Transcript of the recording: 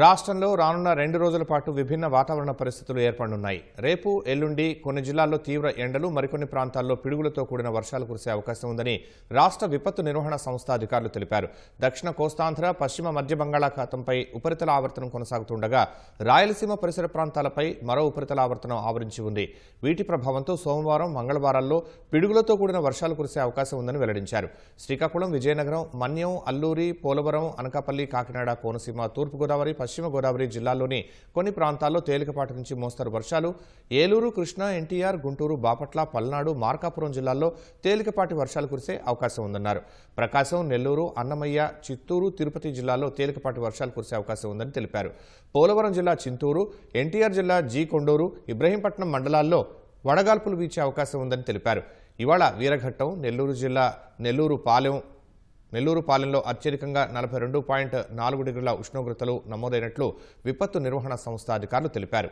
రాష్ట్రంలో రానున్న 2 రోజుల పాటు విభిన్న వాతావరణ పరిస్థితులు ఏర్పడనున్నాయి. రేపు ఎల్లుండి కొన్ని జిల్లాల్లో తీవ్ర ఎండలు, మరికొన్ని ప్రాంతాల్లో పిడుగులతో కూడిన వర్షాలు కురిసే అవకాశం ఉందని రాష్ట్ర విపత్తు నిర్వహణ సంస్థ అధికారులు తెలిపారు. దక్షిణ కోస్తాంధ్ర, పశ్చిమ మధ్య బంగాళాఖాతంపై ఉపరితల ఆవర్తనం కొనసాగుతుండగా రాయలసీమ పరిసర ప్రాంతాలపై మరో ఉపరితల ఆవర్తనం ఆవరించి ఉంది. వీటి ప్రభావంతో సోమవారం, మంగళవారాల్లో పిడుగులతో కూడిన వర్షాలు కురిసే అవకాశం ఉందని వెల్లడించారు. శ్రీకాకుళం, విజయనగరం, మన్యం, అల్లూరి, పోలవరం, అనకాపల్లి, కాకినాడ, కోనసీమ, తూర్పుగోదావరి, పశ్చిమ గోదావరి జిల్లాల్లోని కొన్ని ప్రాంతాల్లో తేలికపాటి నుంచి మోస్తరు వర్షాలు, ఏలూరు, కృష్ణా, ఎన్టీఆర్, గుంటూరు, బాపట్ల, పల్నాడు, మార్కాపురం జిల్లాల్లో తేలికపాటి వర్షాలు కురిసే అవకాశం ఉందన్నారు. ప్రకాశం, నెల్లూరు, అన్నమయ్య, చిత్తూరు, తిరుపతి జిల్లాల్లో తేలికపాటి వర్షాలు కురిసే అవకాశం ఉందని తెలిపారు. పోలవరం జిల్లా చింతూరు, ఎన్టీఆర్ జిల్లా జీ కొండూరు, ఇబ్రహీంపట్నం మండలాల్లో వడగాల్పులు వీచే అవకాశం ఉందని తెలిపారు. ఇవాళ వీరఘట్టం, నెల్లూరు జిల్లా నెల్లూరు పాలెంలో అత్యధికంగా 42.4 డిగ్రీల ఉష్ణోగ్రతలు నమోదైనట్లు విపత్తు నిర్వహణ సంస్థ అధికారులు తెలిపారు.